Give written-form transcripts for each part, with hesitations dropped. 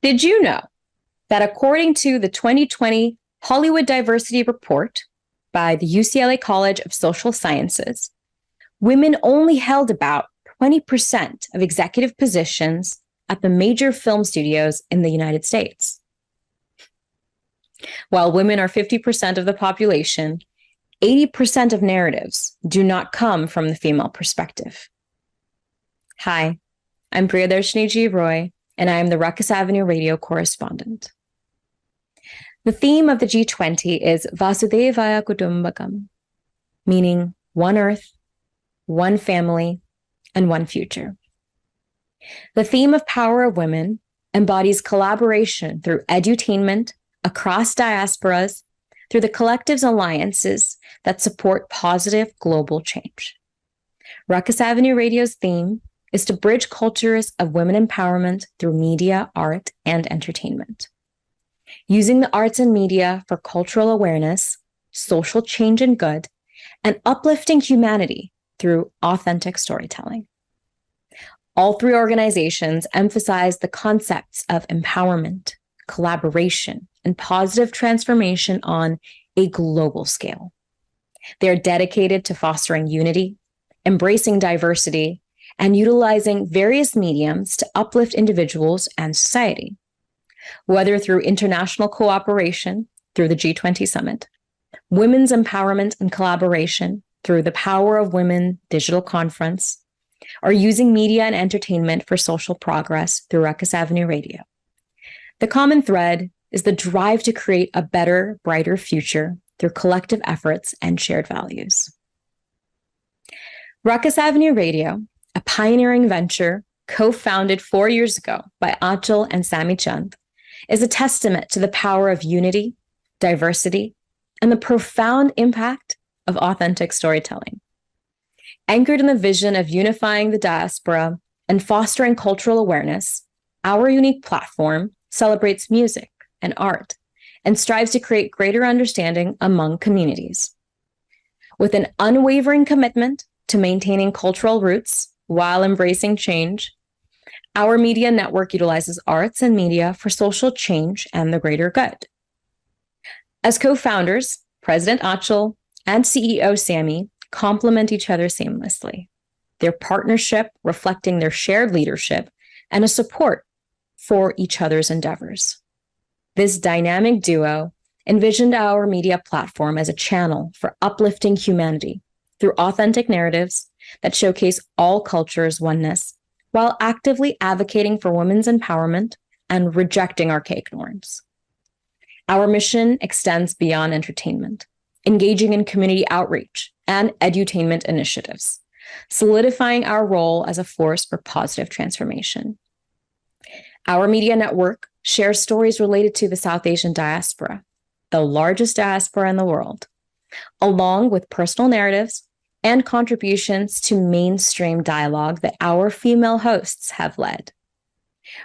Did you know that according to the 2020 Hollywood Diversity Report by the UCLA College of Social Sciences, women only held about 20% of executive positions at the major film studios in the United States? While women are 50% of the population, 80% of narratives do not come from the female perspective. Hi, I'm Priyadarshini G, and I am the Rukus Avenue Radio correspondent. The theme of the G20 is Vasudevaya Kutumbakam, meaning one earth, one family, and one future. The theme of Power of Women embodies collaboration through edutainment across diasporas, through the collectives alliances that support positive global change. Rukus Avenue Radio's theme is to bridge cultures of women empowerment through media, art, and entertainment. Using the arts and media for cultural awareness, social change and good, and uplifting humanity through authentic storytelling. All three organizations emphasize the concepts of empowerment, collaboration, and positive transformation on a global scale. They are dedicated to fostering unity, embracing diversity, and utilizing various mediums to uplift individuals and society, whether through international cooperation through the G20 Summit, women's empowerment and collaboration through the Power of Women Digital Conference, or using media and entertainment for social progress through Rukus Avenue Radio. The common thread is the drive to create a better, brighter future through collective efforts and shared values. Rukus Avenue Radio, a pioneering venture co-founded 4 years ago by Achal and Sami Chand, is a testament to the power of unity, diversity, and the profound impact of authentic storytelling. Anchored in the vision of unifying the diaspora and fostering cultural awareness, our unique platform celebrates music and art and strives to create greater understanding among communities. With an unwavering commitment to maintaining cultural roots while embracing change, our media network utilizes arts and media for social change and the greater good. As co-founders, President Achal and CEO Sami complement each other seamlessly, their partnership reflecting their shared leadership and a support for each other's endeavors. This dynamic duo envisioned our media platform as a channel for uplifting humanity through authentic narratives that showcase all cultures' oneness while actively advocating for women's empowerment and rejecting archaic norms. Our mission extends beyond entertainment, engaging in community outreach and edutainment initiatives, solidifying our role as a force for positive transformation. Our media network shares stories related to the South Asian diaspora, the largest diaspora in the world, along with personal narratives and contributions to mainstream dialogue that our female hosts have led.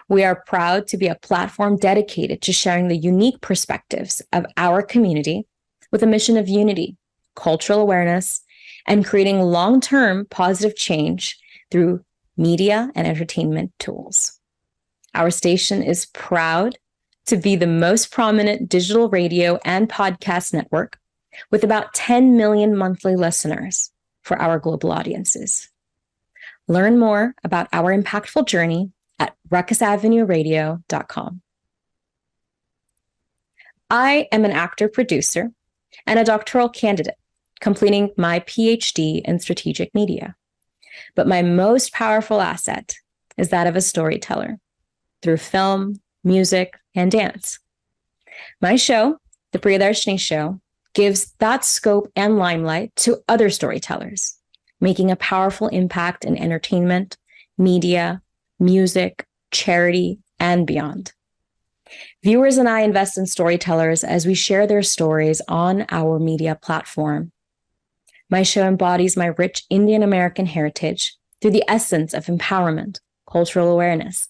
We are proud to be a platform dedicated to sharing the unique perspectives of our community with a mission of unity, cultural awareness, and creating long-term positive change through media and entertainment tools. Our station is proud to be the most prominent digital radio and podcast network with about 10 million monthly listeners for our global audiences. Learn more about our impactful journey at rukusavenueradio.com. I am an actor-producer and a doctoral candidate completing my PhD in strategic media. But my most powerful asset is that of a storyteller through film, music, and dance. My show, The Priyadarshini Show, gives that scope and limelight to other storytellers, making a powerful impact in entertainment, media, music, charity, and beyond. Viewers and I invest in storytellers as we share their stories on our media platform. My show embodies my rich Indian American heritage through the essence of empowerment, cultural awareness,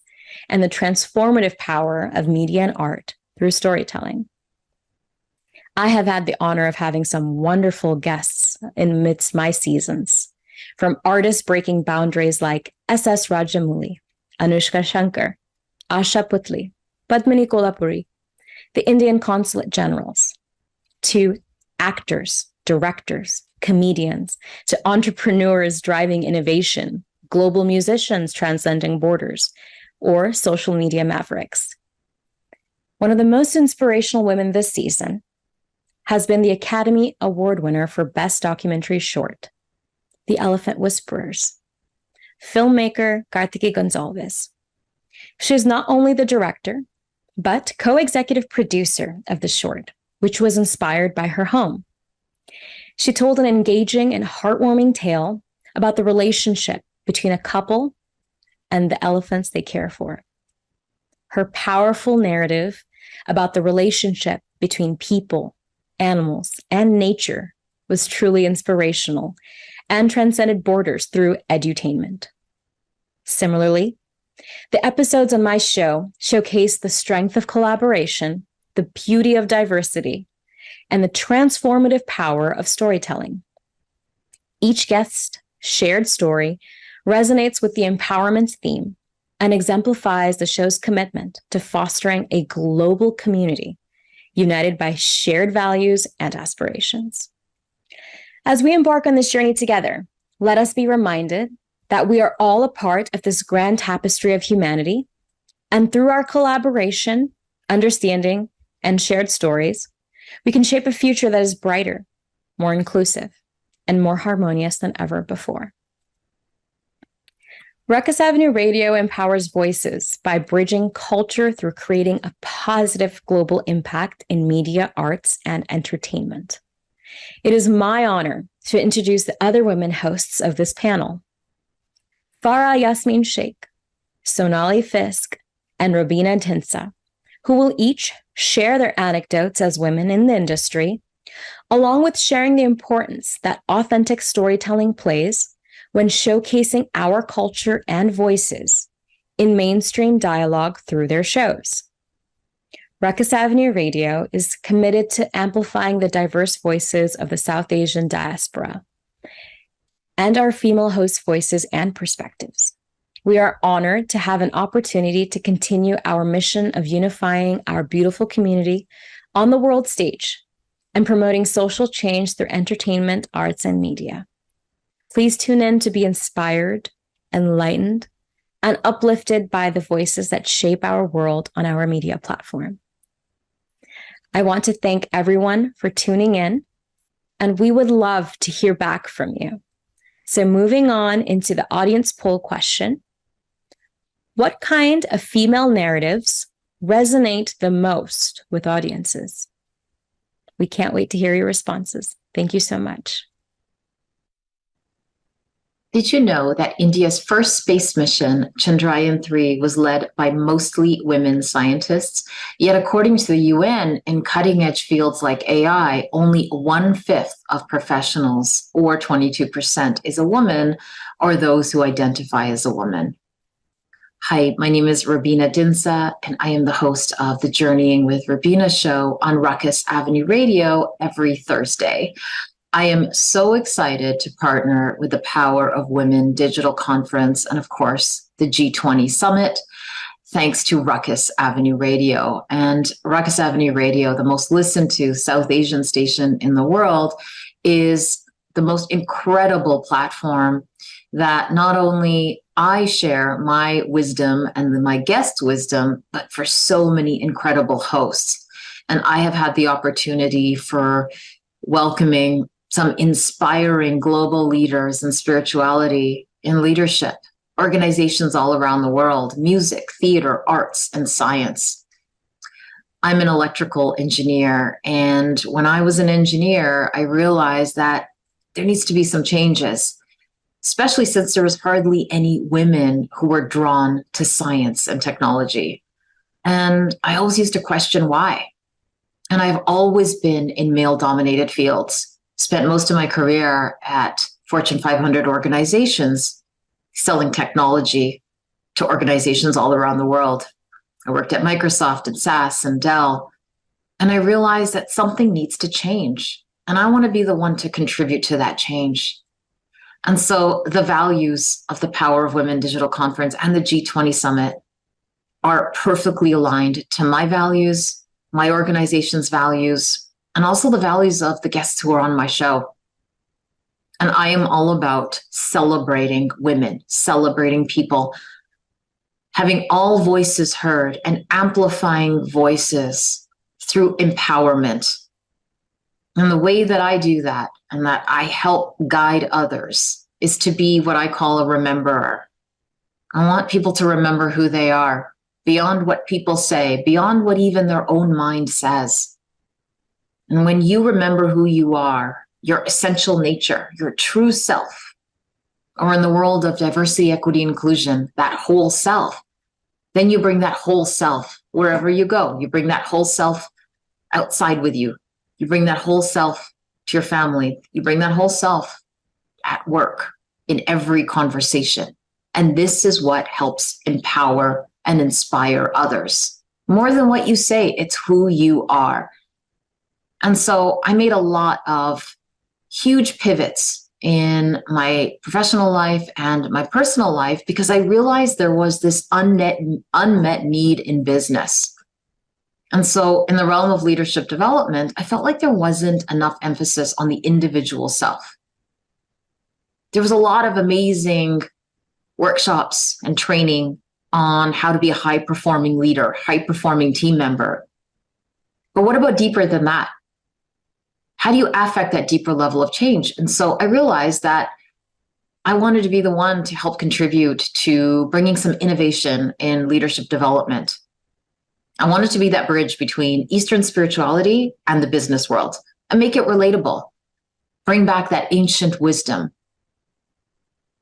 and the transformative power of media and art through storytelling. I have had the honor of having some wonderful guests amidst my seasons, from artists breaking boundaries like S.S. Rajamouli, Anushka Shankar, Asha Putli, Padmini Kolhapuri, the Indian consulate generals, to actors, directors, comedians, to entrepreneurs driving innovation, global musicians transcending borders, or social media mavericks. One of the most inspirational women this season has been the Academy Award winner for Best Documentary Short, The Elephant Whisperers, filmmaker Kartiki Gonzalez. She is not only the director, but co-executive producer of the short, which was inspired by her home. She told an engaging and heartwarming tale about the relationship between a couple and the elephants they care for. Her powerful narrative about the relationship between people, animals, and nature was truly inspirational and transcended borders through edutainment. Similarly, the episodes on my show showcase the strength of collaboration, the beauty of diversity, and the transformative power of storytelling. Each guest's shared story resonates with the empowerment theme and exemplifies the show's commitment to fostering a global community united by shared values and aspirations. As we embark on this journey together, let us be reminded that we are all a part of this grand tapestry of humanity, and through our collaboration, understanding, and shared stories, we can shape a future that is brighter, more inclusive, and more harmonious than ever before. Rukus Avenue Radio empowers voices by bridging culture through creating a positive global impact in media, arts, and entertainment. It is my honor to introduce the other women hosts of this panel, Farah Yasmeen Shaikh, Sonali Fiske, and Robina Dhindsa, who will each share their anecdotes as women in the industry, along with sharing the importance that authentic storytelling plays when showcasing our culture and voices in mainstream dialogue through their shows. Rukus Avenue Radio is committed to amplifying the diverse voices of the South Asian diaspora and our female host voices and perspectives. We are honored to have an opportunity to continue our mission of unifying our beautiful community on the world stage and promoting social change through entertainment, arts, and media. Please tune in to be inspired, enlightened, and uplifted by the voices that shape our world on our media platform. I want to thank everyone for tuning in, and we would love to hear back from you. So moving on into the audience poll question, what kind of female narratives resonate the most with audiences? We can't wait to hear your responses. Thank you so much. Did you know that India's first space mission, Chandrayaan-3, was led by mostly women scientists? Yet according to the UN, in cutting-edge fields like AI, only 1/5 of professionals, or 22%, is a woman, or those who identify as a woman. Hi, my name is Robina Dhindsa, and I am the host of the Journeying with Robina show on Rukus Avenue Radio every Thursday. I am so excited to partner with the Power of Women Digital Conference and, of course, the G20 Summit, thanks to Rukus Avenue Radio. And Rukus Avenue Radio, the most listened to South Asian station in the world, is the most incredible platform that not only I share my wisdom and my guests' wisdom, but for so many incredible hosts. And I have had the opportunity for welcoming some inspiring global leaders in spirituality, in leadership, organizations all around the world, music, theater, arts, and science. I'm an electrical engineer, and when I was an engineer, I realized that there needs to be some changes, especially since there was hardly any women who were drawn to science and technology. And I always used to question why. And I've always been in male-dominated fields. Spent most of my career at Fortune 500 organizations selling technology to organizations all around the world. I worked at Microsoft and SAS and Dell, and I realized that something needs to change. And I want to be the one to contribute to that change. And so the values of the Power of Women Digital Conference and the G20 Summit are perfectly aligned to my values, my organization's values, and also the values of the guests who are on my show. And I am all about celebrating women, celebrating people, having all voices heard and amplifying voices through empowerment. And the way that I do that and that I help guide others is to be what I call a rememberer. I want people to remember who they are beyond what people say, beyond what even their own mind says. And when you remember who you are, your essential nature, your true self, or in the world of diversity, equity, inclusion, that whole self, then you bring that whole self wherever you go. You bring that whole self outside with you. You bring that whole self to your family. You bring that whole self at work, in every conversation. And this is what helps empower and inspire others. More than what you say, it's who you are. And so I made a lot of huge pivots in my professional life and my personal life because I realized there was this unmet need in business. And so in the realm of leadership development, I felt like there wasn't enough emphasis on the individual self. There was a lot of amazing workshops and training on how to be a high-performing leader, high-performing team member. But what about deeper than that? How do you affect that deeper level of change? And so I realized that I wanted to be the one to help contribute to bringing some innovation in leadership development. I wanted to be that bridge between Eastern spirituality and the business world and make it relatable, bring back that ancient wisdom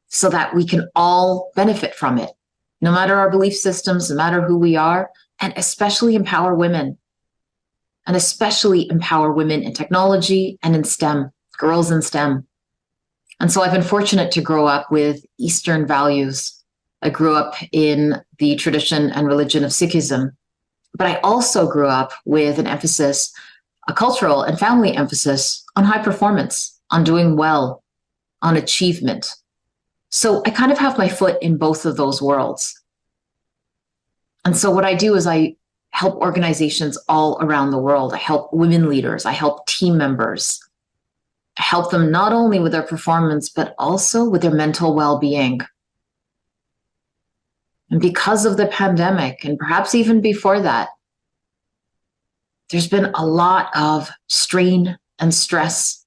so that we can all benefit from it, no matter our belief systems, no matter who we are, and especially empower women. And especially empower women in technology and in STEM, girls in STEM. And so I've been fortunate to grow up with Eastern values. I grew up in the tradition and religion of Sikhism, but I also grew up with an emphasis, a cultural and family emphasis on high performance, on doing well, on achievement. So I kind of have my foot in both of those worlds. And so what I do is I help organizations all around the world. I help women leaders. I help team members. I help them not only with their performance, but also with their mental well-being. And because of the pandemic, and perhaps even before that, there's been a lot of strain and stress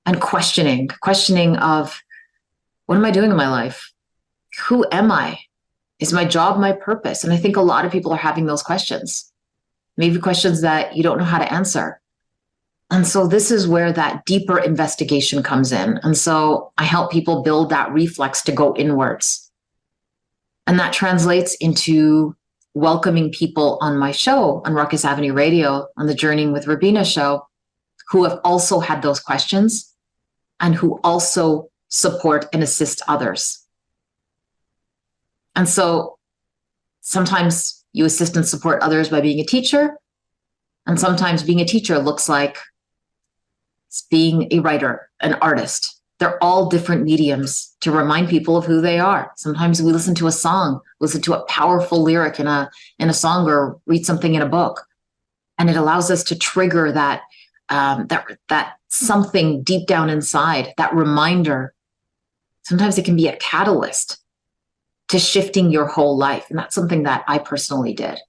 and questioning of, what am I doing in my life? Who am I? Is my job my purpose? And I think a lot of people are having those questions, maybe questions that you don't know how to answer. And so this is where that deeper investigation comes in. And so I help people build that reflex to go inwards. And that translates into welcoming people on my show, on Rukus Avenue Radio, on the Journey with Robina show, who have also had those questions and who also support and assist others. And so sometimes you assist and support others by being a teacher. And sometimes being a teacher looks like being a writer, an artist. They're all different mediums to remind people of who they are. Sometimes we listen to a song, listen to a powerful lyric in a song, or read something in a book. And it allows us to trigger that something deep down inside, that reminder. Sometimes it can be a catalyst to shifting your whole life. And that's something that I personally did.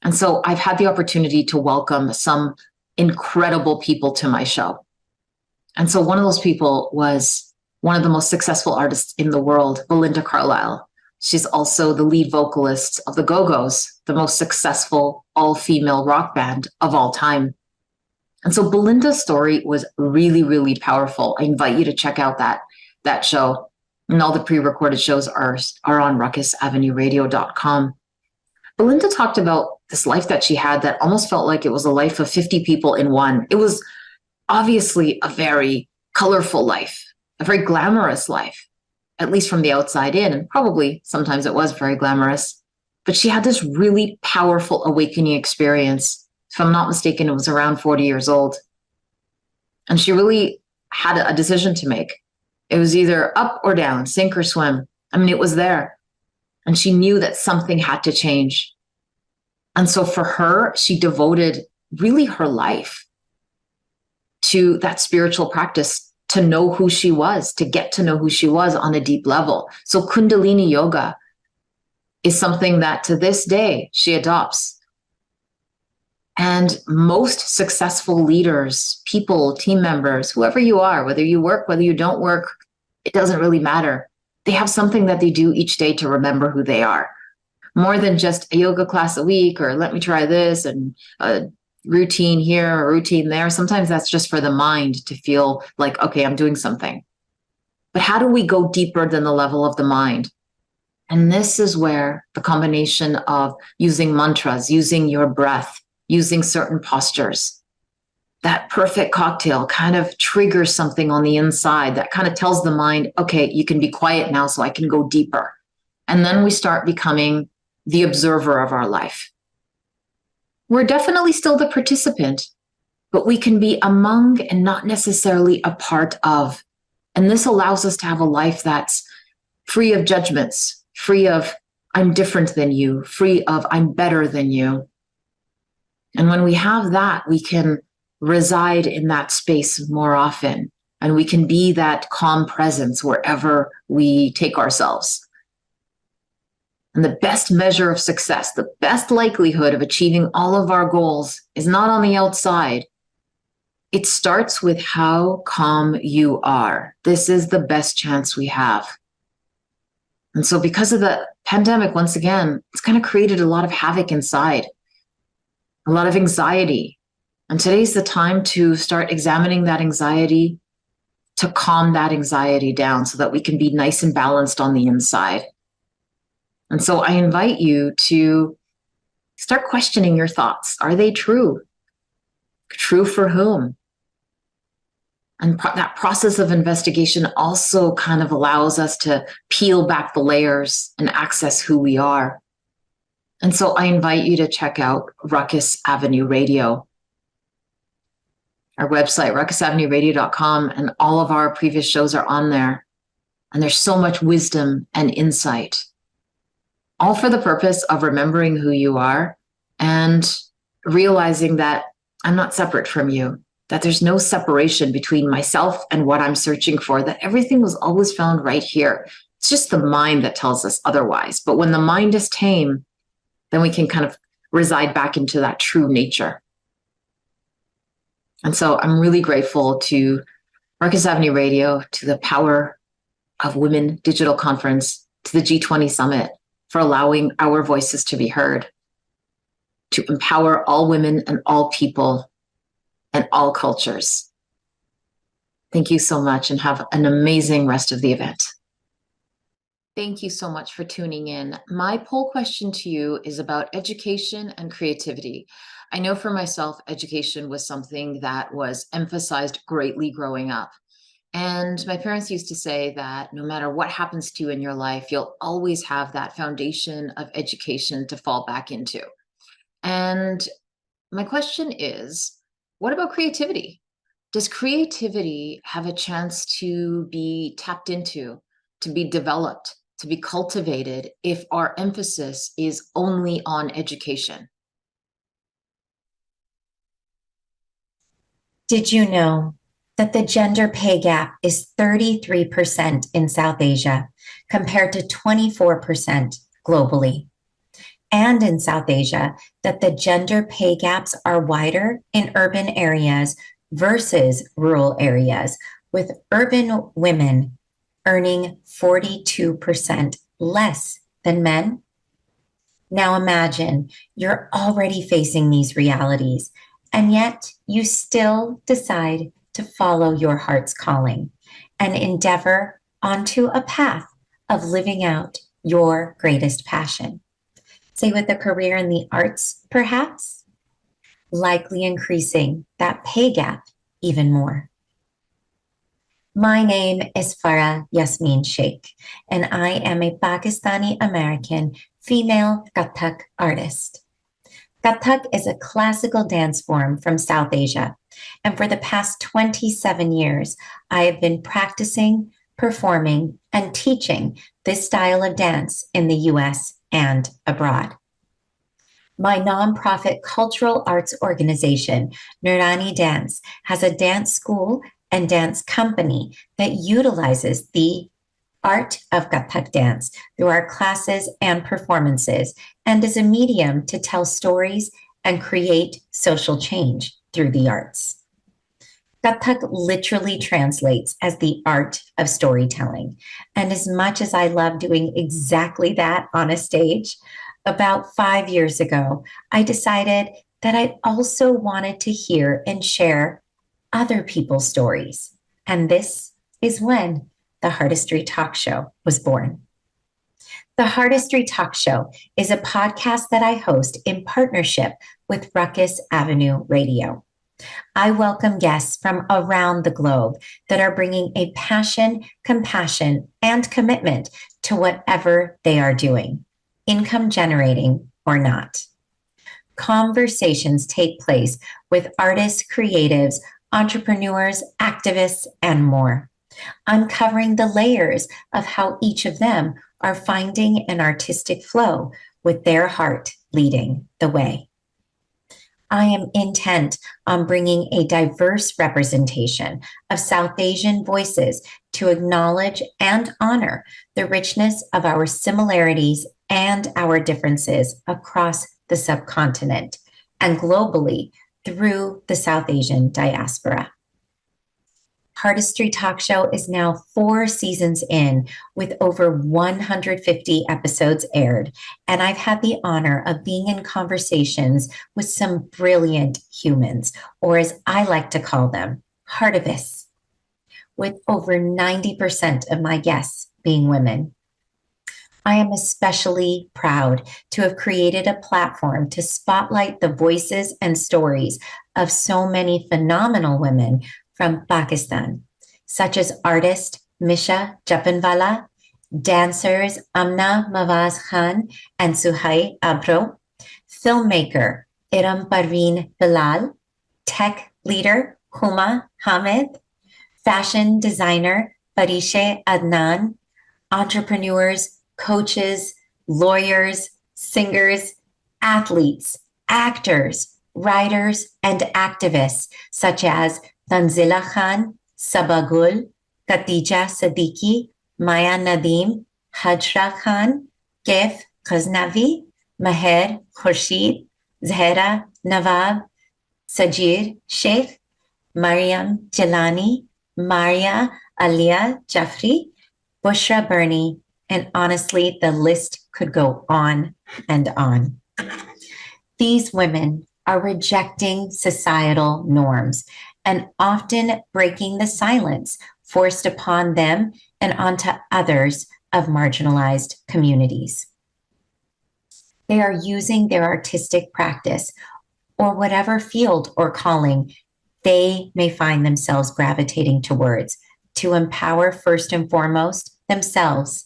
And so I've had the opportunity to welcome some incredible people to my show. And so one of those people was one of the most successful artists in the world, Belinda Carlisle. She's also the lead vocalist of the Go-Go's, the most successful all-female rock band of all time. And so Belinda's story was really, really powerful. I invite you to check out that show. And all the pre-recorded shows are on rukusavenueradio.com. Belinda talked about this life that she had that almost felt like it was a life of 50 people in one. It was obviously a very colorful life, a very glamorous life, at least from the outside in, and probably sometimes it was very glamorous. But she had this really powerful awakening experience. If I'm not mistaken, it was around 40 years old. And she really had a decision to make. It was either up or down, sink or swim. I mean, it was there. And she knew that something had to change. And so for her, she devoted really her life to that spiritual practice, to know who she was, to get to know who she was on a deep level. So Kundalini yoga is something that to this day she adopts. And most successful leaders, people, team members, whoever you are, whether you work, whether you don't work, it doesn't really matter. They have something that they do each day to remember who they are. More than just a yoga class a week, or let me try this, and a routine here or routine there. Sometimes that's just for the mind to feel like, okay, I'm doing something. But how do we go deeper than the level of the mind? And this is where the combination of using mantras, using your breath, using certain postures, that perfect cocktail kind of triggers something on the inside that kind of tells the mind, okay, you can be quiet now so I can go deeper. And then we start becoming the observer of our life. We're definitely still the participant, but we can be among and not necessarily a part of. And this allows us to have a life that's free of judgments, free of I'm different than you, free of I'm better than you. And when we have that, we can reside in that space more often, and we can be that calm presence wherever we take ourselves. And the best measure of success, the best likelihood of achieving all of our goals is not on the outside. It starts with how calm you are. This is the best chance we have. And so because of the pandemic, once again, it's kind of created a lot of havoc inside, a lot of anxiety. And today's the time to start examining that anxiety, to calm that anxiety down so that we can be nice and balanced on the inside. And so I invite you to start questioning your thoughts. Are they true? True for whom? And that process of investigation also kind of allows us to peel back the layers and access who we are. And so I invite you to check out Rukus Avenue Radio. Our website, rukusavenueradio.com, and all of our previous shows are on there. And there's so much wisdom and insight, all for the purpose of remembering who you are and realizing that I'm not separate from you, that there's no separation between myself and what I'm searching for, that everything was always found right here. It's just the mind that tells us otherwise. But when the mind is tame, then we can kind of reside back into that true nature. And so I'm really grateful to Rukus Avenue Radio, to the Power of Women Digital Conference, to the G20 Summit for allowing our voices to be heard, to empower all women and all people and all cultures. Thank you so much and have an amazing rest of the event. Thank you so much for tuning in. My poll question to you is about education and creativity. I know for myself, education was something that was emphasized greatly growing up. And my parents used to say that no matter what happens to you in your life, you'll always have that foundation of education to fall back into. And my question is, what about creativity? Does creativity have a chance to be tapped into, to be developed, to be cultivated if our emphasis is only on education? Did you know that the gender pay gap is 33% in South Asia compared to 24% globally? And in South Asia, that the gender pay gaps are wider in urban areas versus rural areas, with urban women earning 42% less than men? Now imagine you're already facing these realities, and yet you still decide to follow your heart's calling and endeavor onto a path of living out your greatest passion. Say with a career in the arts, perhaps, likely increasing that pay gap even more. My name is Farah Yasmeen Shaikh, and I am a Pakistani-American female Kathak artist. Kathak is a classical dance form from South Asia, and for the past 27 years, I have been practicing, performing, and teaching this style of dance in the US and abroad. My nonprofit cultural arts organization, Nurani Dance, has a dance school and dance company that utilizes the art of Kathak dance through our classes and performances, and is a medium to tell stories and create social change through the arts. Kathak literally translates as the art of storytelling. And as much as I love doing exactly that on a stage, about 5 years ago, I decided that I also wanted to hear and share other people's stories. And this is when the Heartistry Talk Show was born. The Heartistry Talk Show is a podcast that I host in partnership with Rukus Avenue Radio. I welcome guests from around the globe that are bringing a passion, compassion, and commitment to whatever they are doing, income generating or not. Conversations take place with artists, creatives, entrepreneurs, activists, and more, uncovering the layers of how each of them are finding an artistic flow with their heart leading the way. I am intent on bringing a diverse representation of South Asian voices to acknowledge and honor the richness of our similarities and our differences across the subcontinent and globally through the South Asian diaspora. Heartistry Talk Show is now 4 seasons in with over 150 episodes aired, and I've had the honor of being in conversations with some brilliant humans, or as I like to call them, heartivists, with over 90% of my guests being women. I am especially proud to have created a platform to spotlight the voices and stories of so many phenomenal women from Pakistan, such as artist Misha Japanwala, dancers Amna Mawaz Khan and Suhai Abro, filmmaker Iram Parveen Bilal, tech leader Huma Hamid, fashion designer Farishe Adnan, entrepreneurs, coaches, lawyers, singers, athletes, actors, writers, and activists such as Tanzila Khan, Sabagul, Katija Siddiqui, Maya Nadeem, Hajra Khan, Kef Ghaznavi, Maher Khurshid, Zahra Nawab, Sajir Sheikh, Mariam Jalani, Maria Alia Jafri, Bushra Birni, and honestly, the list could go on and on. These women are rejecting societal norms and often breaking the silence forced upon them and onto others of marginalized communities. They are using their artistic practice or whatever field or calling they may find themselves gravitating towards to empower first and foremost themselves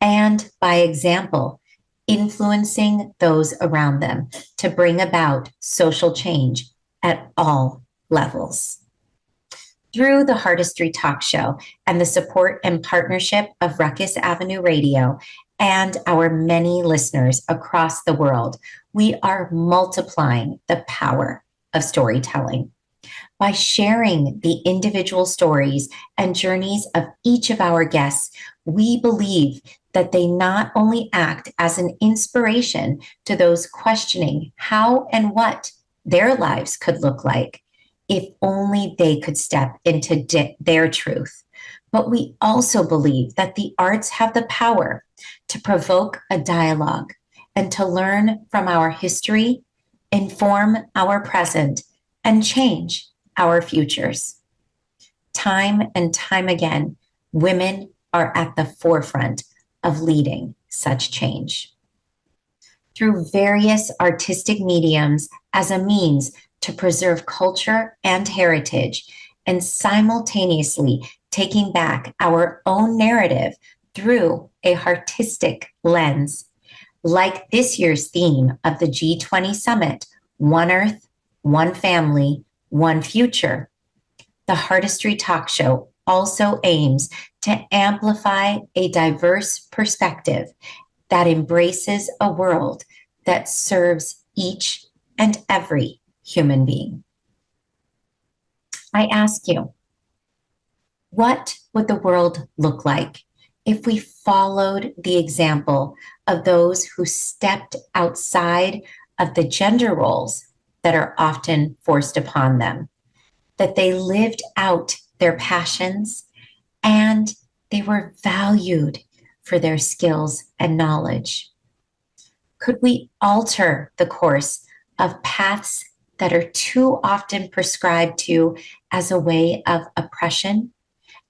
and, by example, influencing those around them to bring about social change at all levels. Through the Heartistry Talk Show and the support and partnership of Rukus Avenue Radio and our many listeners across the world, we are multiplying the power of storytelling. By sharing the individual stories and journeys of each of our guests, we believe that they not only act as an inspiration to those questioning how and what their lives could look like if only they could step into their truth, but we also believe that the arts have the power to provoke a dialogue and to learn from our history, inform our present, and change our futures. Time and time again, women are at the forefront of leading such change. Through various artistic mediums as a means to preserve culture and heritage, and simultaneously taking back our own narrative through a artistic lens, like this year's theme of the G20 Summit, One Earth, One Family, One Future. The Heartistry Talk Show also aims to amplify a diverse perspective that embraces a world that serves each and every human being. I ask you, what would the world look like if we followed the example of those who stepped outside of the gender roles that are often forced upon them, that they lived out their passions and they were valued for their skills and knowledge? Could we alter the course of paths that are too often prescribed to as a way of oppression,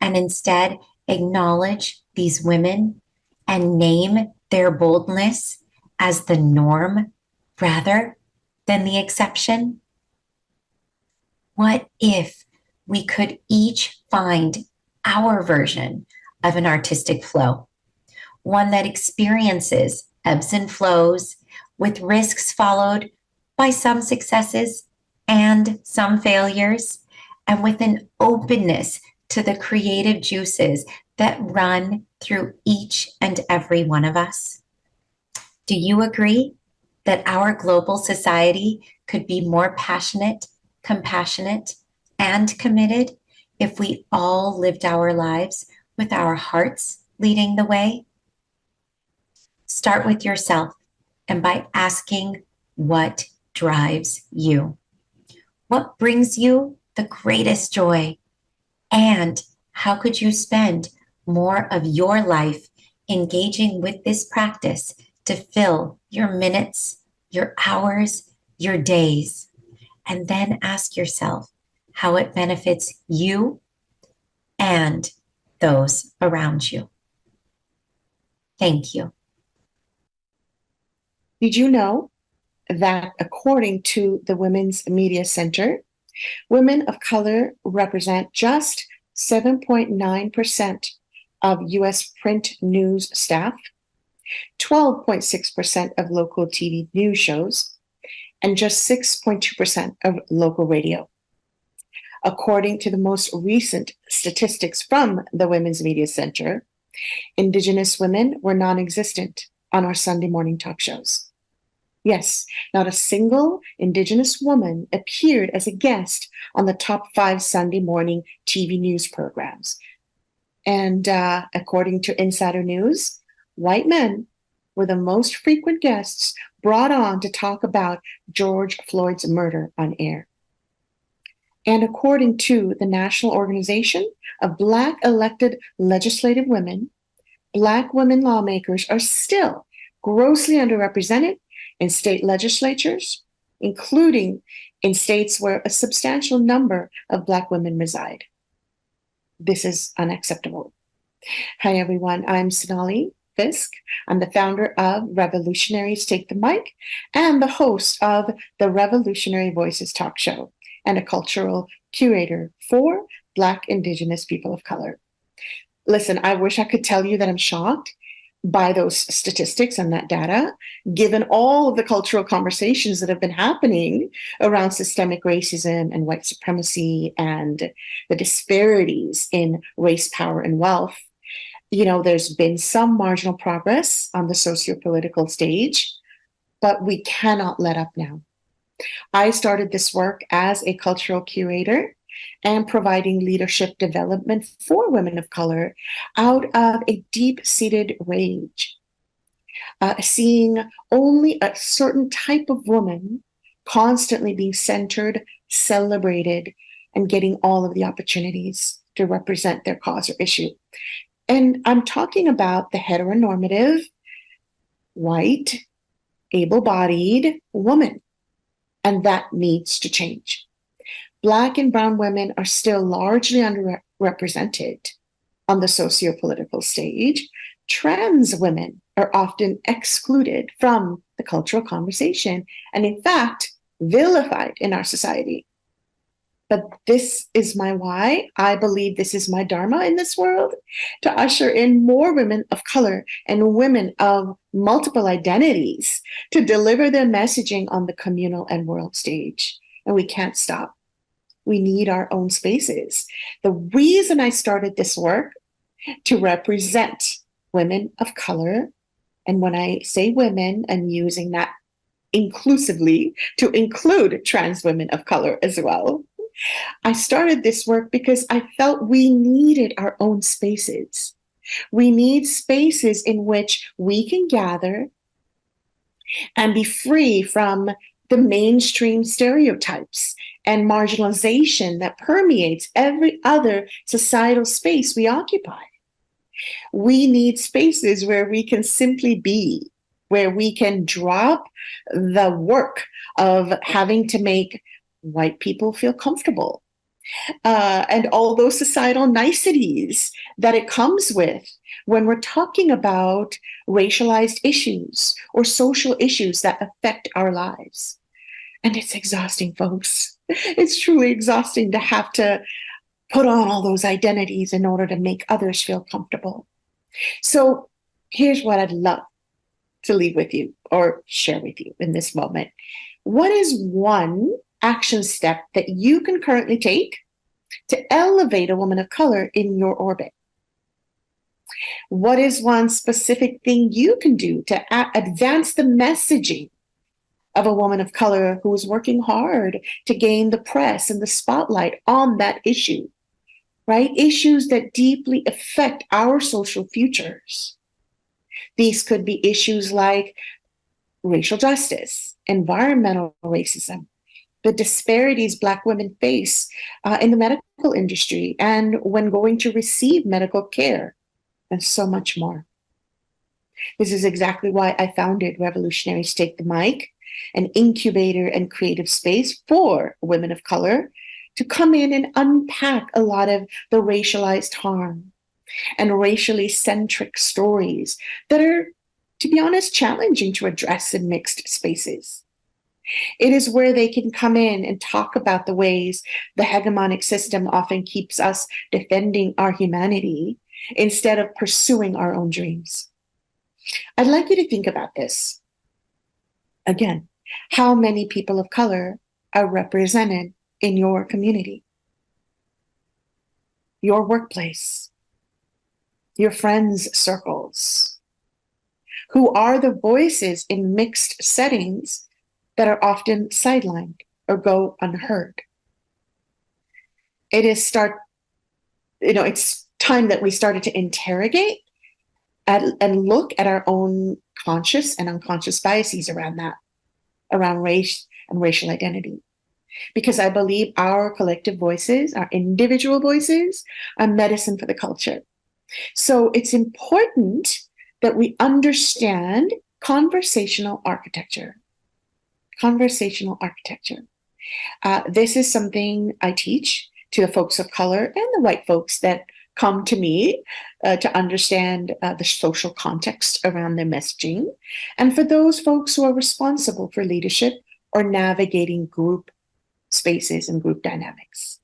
and instead acknowledge these women and name their boldness as the norm rather than the exception? What if we could each find our version of an artistic flow, one that experiences ebbs and flows with risks followed by some successes and some failures, and with an openness to the creative juices that run through each and every one of us? Do you agree that our global society could be more passionate, compassionate, and committed if we all lived our lives with our hearts leading the way? Start with yourself and by asking what drives you. What brings you the greatest joy? And how could you spend more of your life engaging with this practice to fill your minutes, your hours, your days? And then ask yourself how it benefits you and those around you. Thank you. Did you know that according to the Women's Media Center, women of color represent just 7.9% of US print news staff, 12.6% of local TV news shows, and just 6.2% of local radio. According to the most recent statistics from the Women's Media Center, Indigenous women were non-existent on our Sunday morning talk shows. Yes, not a single Indigenous woman appeared as a guest on the top 5 Sunday morning TV news programs. And according to Insider News, white men were the most frequent guests brought on to talk about George Floyd's murder on air. And according to the National Organization of Black Elected Legislative Women, Black women lawmakers are still grossly underrepresented in state legislatures, including in states where a substantial number of Black women reside. This is unacceptable. Hi, everyone. I'm Sonali Fiske. I'm the founder of Revolutionaries Take the Mic and the host of the Revolutionary Voices talk show and a cultural curator for Black Indigenous people of color. Listen, I wish I could tell you that I'm shocked by those statistics and that data, given all of the cultural conversations that have been happening around systemic racism and white supremacy and the disparities in race, power, and wealth. You know, there's been some marginal progress on the socio-political stage, but we cannot let up now. I started this work as a cultural curator and providing leadership development for women of color out of a deep-seated rage, seeing only a certain type of woman constantly being centered, celebrated, and getting all of the opportunities to represent their cause or issue. And I'm talking about the heteronormative, white, able-bodied woman, and that needs to change. Black and brown women are still largely underrepresented on the socio-political stage. Trans women are often excluded from the cultural conversation and, in fact, vilified in our society. But this is my why. I believe this is my dharma in this world, to usher in more women of color and women of multiple identities to deliver their messaging on the communal and world stage. And we can't stop. We need our own spaces. The reason I started this work to represent women of color, and when I say women, I'm using that inclusively to include trans women of color as well. I started this work because I felt we needed our own spaces. We need spaces in which we can gather and be free from the mainstream stereotypes and marginalization that permeates every other societal space we occupy. We need spaces where we can simply be, where we can drop the work of having to make white people feel comfortable, and all those societal niceties that it comes with when we're talking about racialized issues or social issues that affect our lives. And it's exhausting, folks. It's truly exhausting to have to put on all those identities in order to make others feel comfortable. So here's what I'd love to leave with you or share with you in this moment. What is one action step that you can currently take to elevate a woman of color in your orbit? What is one specific thing you can do to advance the messaging of a woman of color who is working hard to gain the press and the spotlight on that issue, right? Issues that deeply affect our social futures. These could be issues like racial justice, environmental racism, the disparities Black women face in the medical industry and when going to receive medical care, and so much more. This is exactly why I founded Revolutionaries Take the Mic, an incubator and creative space for women of color to come in and unpack a lot of the racialized harm and racially centric stories that are, to be honest, challenging to address in mixed spaces. It is where they can come in and talk about the ways the hegemonic system often keeps us defending our humanity instead of pursuing our own dreams. I'd like you to think about this. Again, how many people of color are represented in your community, your workplace, your friends' circles? Who are the voices in mixed settings that are often sidelined or go unheard? It's time that we started to interrogate and look at our own conscious and unconscious biases around that, around race and racial identity. Because I believe our collective voices, our individual voices, are medicine for the culture. So it's important that we understand conversational architecture. Conversational architecture. This is something I teach to the folks of color and the white folks that come to me to understand the social context around their messaging, and for those folks who are responsible for leadership or navigating group spaces and group dynamics.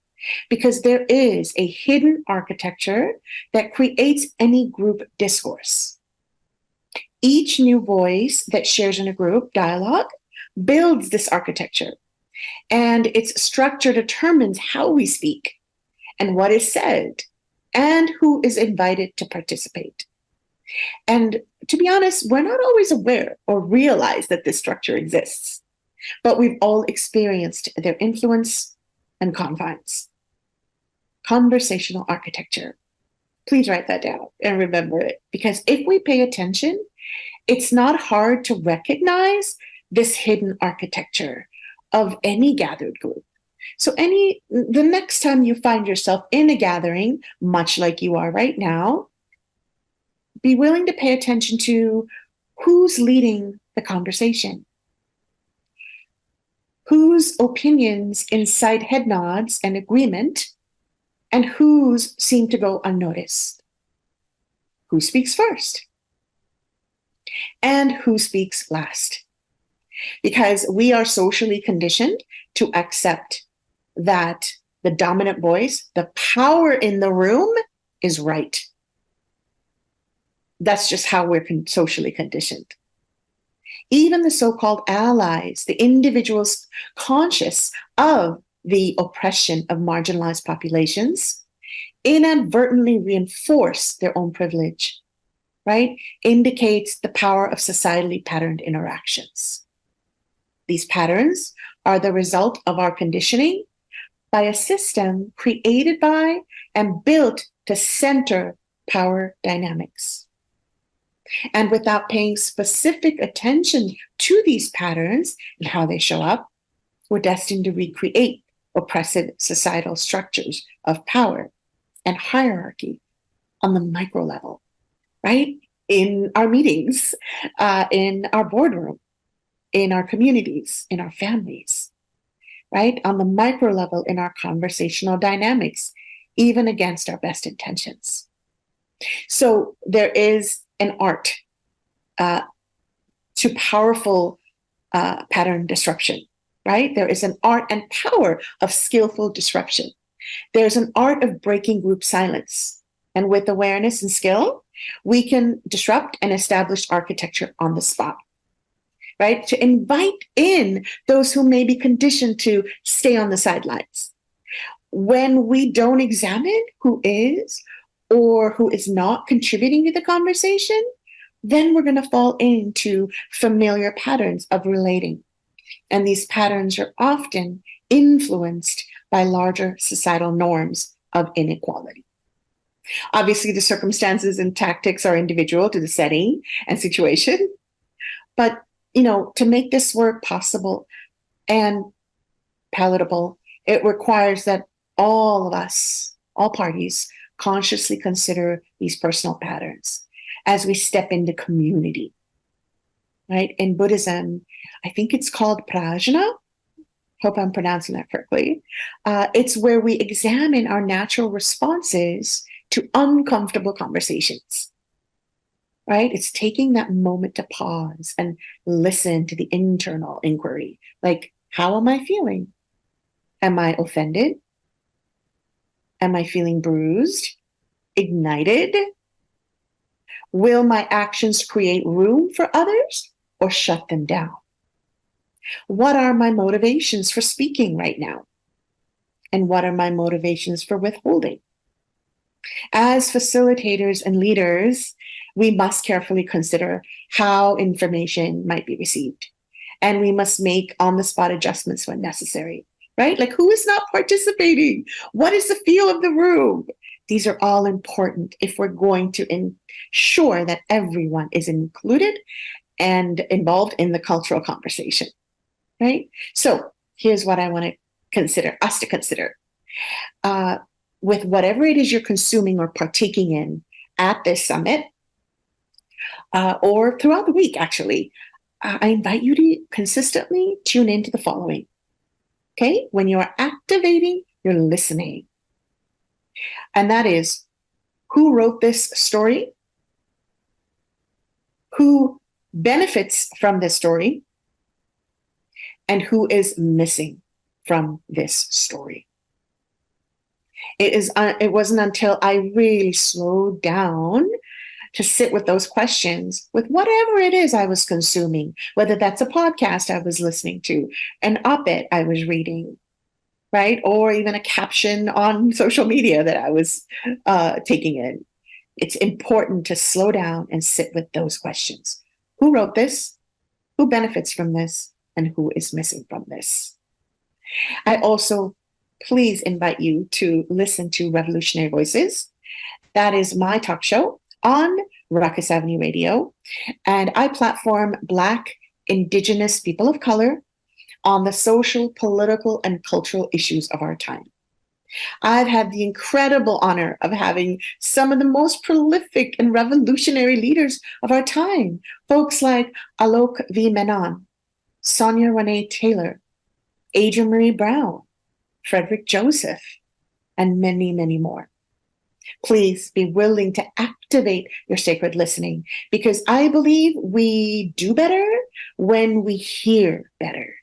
Because there is a hidden architecture that creates any group discourse. Each new voice that shares in a group dialogue builds this architecture, and its structure determines how we speak and what is said and who is invited to participate. And to be honest, we're not always aware or realize that this structure exists, but we've all experienced their influence and confines. Conversational architecture. Please write that down and remember it, because if we pay attention, it's not hard to recognize this hidden architecture of any gathered group. So the next time you find yourself in a gathering, much like you are right now, be willing to pay attention to who's leading the conversation, whose opinions incite head nods and agreement, and whose seem to go unnoticed. Who speaks first? And who speaks last? Because we are socially conditioned to accept that the dominant voice, the power in the room, is right. That's just how we're socially conditioned. Even the so-called allies, the individuals conscious of the oppression of marginalized populations, inadvertently reinforce their own privilege, right? Indicates the power of societally patterned interactions. These patterns are the result of our conditioning by a system created by and built to center power dynamics. And without paying specific attention to these patterns and how they show up, we're destined to recreate oppressive societal structures of power and hierarchy on the micro level, right? In our meetings, in our boardroom, in our communities, in our families, right? On the micro level in our conversational dynamics, even against our best intentions. So there is an art to powerful pattern disruption, right? There is an art and power of skillful disruption. There's an art of breaking group silence. And with awareness and skill, we can disrupt and establish architecture on the spot, right? To invite in those who may be conditioned to stay on the sidelines. When we don't examine who is or who is not contributing to the conversation, then we're going to fall into familiar patterns of relating. And these patterns are often influenced by larger societal norms of inequality. Obviously, the circumstances and tactics are individual to the setting and situation. But, to make this work possible and palatable, it requires that all of us, all parties, consciously consider these personal patterns as we step into community, right? In Buddhism, I think it's called prajna. Hope I'm pronouncing that correctly. It's where we examine our natural responses to uncomfortable conversations, right? It's taking that moment to pause and listen to the internal inquiry. Like, how am I feeling? Am I offended? Am I feeling bruised? Ignited? Will my actions create room for others or shut them down? What are my motivations for speaking right now? And what are my motivations for withholding? As facilitators and leaders, we must carefully consider how information might be received. And we must make on-the-spot adjustments when necessary, right? Like, who is not participating? What is the feel of the room? These are all important if we're going to ensure that everyone is included and involved in the cultural conversation, right? So here's what I want to consider, us to consider. With whatever it is you're consuming or partaking in at this summit, or throughout the week, actually, I invite you to consistently tune into the following. Okay? When you're activating, you're listening. And that is, who wrote this story? Who benefits from this story? And who is missing from this story? It wasn't until I really slowed down to sit with those questions, with whatever it is I was consuming, whether that's a podcast I was listening to, an op-ed I was reading, right? Or even a caption on social media that I was taking in. It's important to slow down and sit with those questions. Who wrote this? Who benefits from this? And who is missing from this? I also please invite you to listen to Revolutionary Voices. That is my talk show on Rukus Avenue Radio. And I platform Black, Indigenous people of color on the social, political, and cultural issues of our time. I've had the incredible honor of having some of the most prolific and revolutionary leaders of our time, folks like Alok V. Menon, Sonia Renee Taylor, Adrienne Marie Brown, Frederick Joseph, and many, many more. Please be willing to activate your sacred listening, because I believe we do better when we hear better.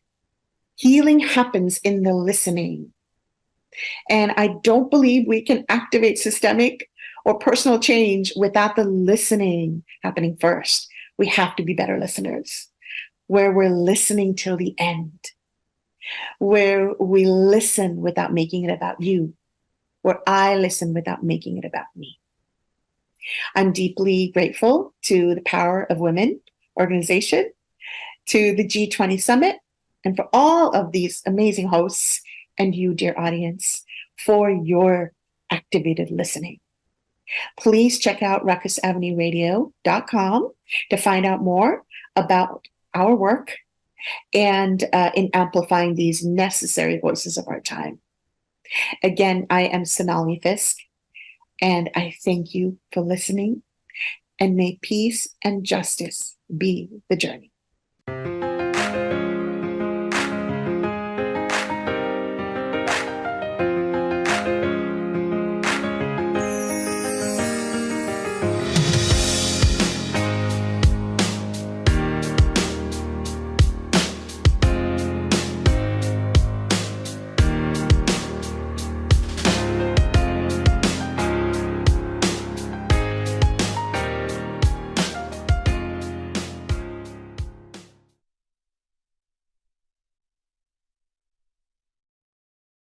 Healing happens in the listening. And I don't believe we can activate systemic or personal change without the listening happening first. We have to be better listeners, where we're listening till the end. where we listen without making it about you, where I listen without making it about me. I'm deeply grateful to the Power of Women organization, to the G20 Summit, and for all of these amazing hosts and you, dear audience, for your activated listening. Please check out rukusavenueradio.com to find out more about our work and in amplifying these necessary voices of our time. Again, I am Sonali Fiske, and I thank you for listening, and may peace and justice be the journey.